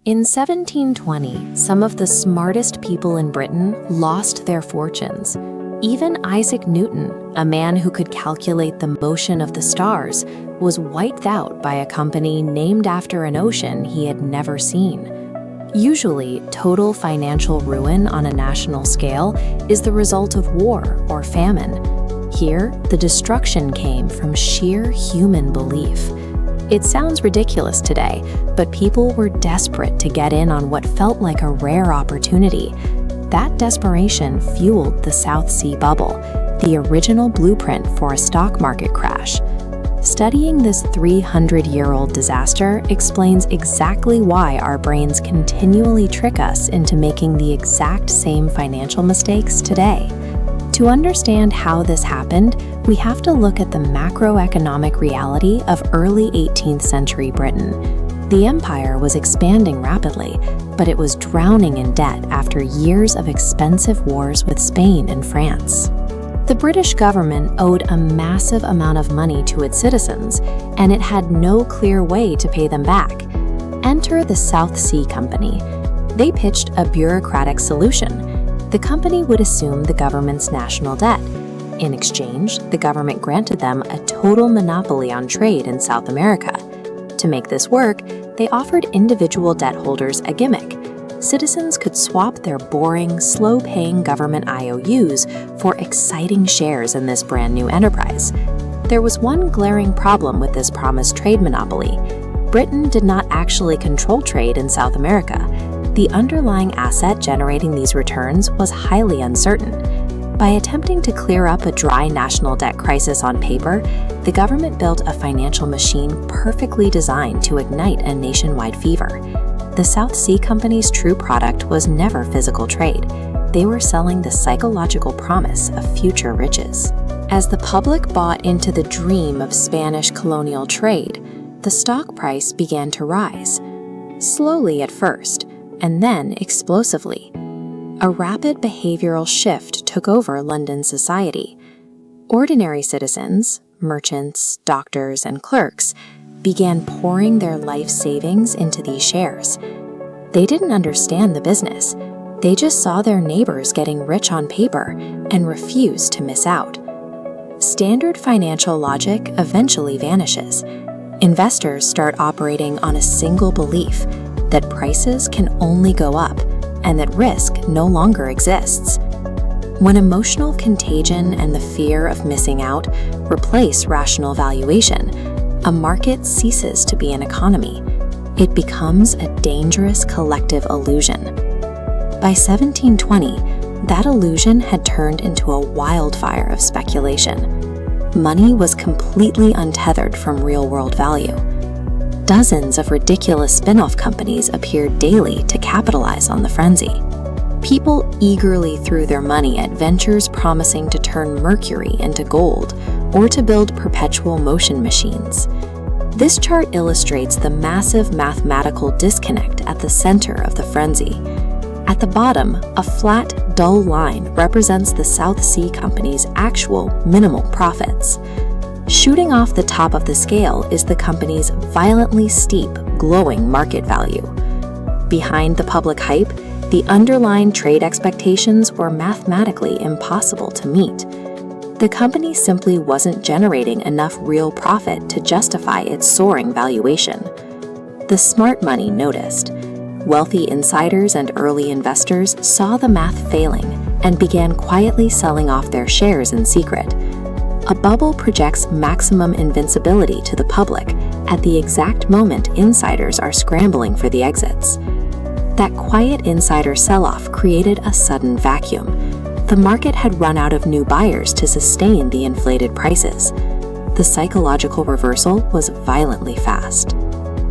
In 1720, some of the smartest people in Britain lost their fortunes. Even Isaac Newton, a man who could calculate the motion of the stars, was wiped out by a company named after an ocean he had never seen. Usually, total financial ruin on a national scale is the result of war or famine. Here, the destruction came from sheer human belief. It sounds ridiculous today, but people were desperate to get in on what felt like a rare opportunity. That desperation fueled the South Sea Bubble, the original blueprint for a stock market crash. Studying this 300-year-old disaster explains exactly why our brains continually trick us into making the exact same financial mistakes today. To understand how this happened, we have to look at the macroeconomic reality of early 18th century Britain. The empire was expanding rapidly, but it was drowning in debt after years of expensive wars with Spain and France. The British government owed a massive amount of money to its citizens, and it had no clear way to pay them back. Enter the South Sea Company. They pitched a bureaucratic solution. The company would assume the government's national debt. In exchange, the government granted them a total monopoly on trade in South America. To make this work, they offered individual debt holders a gimmick. Citizens could swap their boring, slow-paying government IOUs for exciting shares in this brand new enterprise. There was one glaring problem with this promised trade monopoly. Britain did not actually control trade in South America. The underlying asset generating these returns was highly uncertain. By attempting to clear up a dry national debt crisis on paper, the government built a financial machine perfectly designed to ignite a nationwide fever. The South Sea Company's true product was never physical trade. They were selling the psychological promise of future riches. As the public bought into the dream of Spanish colonial trade, the stock price began to rise. Slowly at first, and then explosively. A rapid behavioral shift took over London society. Ordinary citizens, merchants, doctors, and clerks began pouring their life savings into these shares. They didn't understand the business. They just saw their neighbors getting rich on paper and refused to miss out. Standard financial logic eventually vanishes. Investors start operating on a single belief that prices can only go up and that risk no longer exists. When emotional contagion and the fear of missing out replace rational valuation, a market ceases to be an economy. It becomes a dangerous collective illusion. By 1720, that illusion had turned into a wildfire of speculation. Money was completely untethered from real-world value. Dozens of ridiculous spin-off companies appeared daily to capitalize on the frenzy. People eagerly threw their money at ventures promising to turn mercury into gold or to build perpetual motion machines. This chart illustrates the massive mathematical disconnect at the center of the frenzy. At the bottom, a flat, dull line represents the South Sea Company's actual minimal profits. Shooting off the top of the scale is the company's violently steep, glowing market value. Behind the public hype, the underlying trade expectations were mathematically impossible to meet. The company simply wasn't generating enough real profit to justify its soaring valuation. The smart money noticed. Wealthy insiders and early investors saw the math failing and began quietly selling off their shares in secret. A bubble projects maximum invincibility to the public at the exact moment insiders are scrambling for the exits. That quiet insider sell-off created a sudden vacuum. The market had run out of new buyers to sustain the inflated prices. The psychological reversal was violently fast.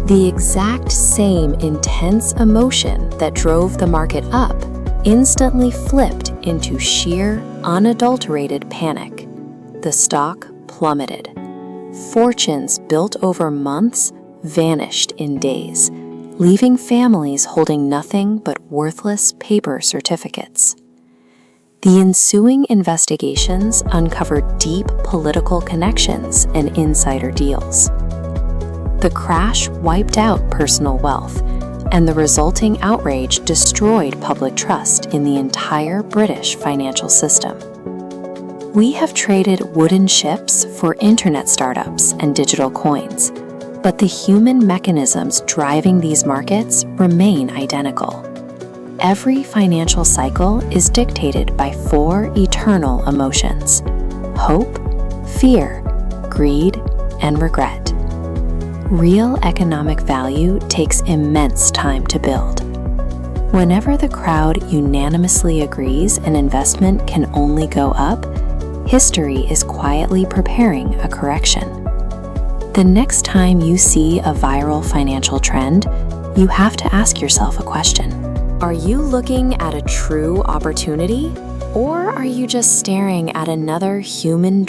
The exact same intense emotion that drove the market up instantly flipped into sheer, unadulterated panic. The stock plummeted. Fortunes built over months vanished in days, leaving families holding nothing but worthless paper certificates. The ensuing investigations uncovered deep political connections and insider deals. The crash wiped out personal wealth, and the resulting outrage destroyed public trust in the entire British financial system. We have traded wooden ships for internet startups and digital coins, but the human mechanisms driving these markets remain identical. Every financial cycle is dictated by 4 eternal emotions: hope, fear, greed, and regret. Real economic value takes immense time to build. Whenever the crowd unanimously agrees an investment can only go up, history is quietly preparing a correction. The next time you see a viral financial trend, you have to ask yourself a question. Are you looking at a true opportunity, or are you just staring at another human-driven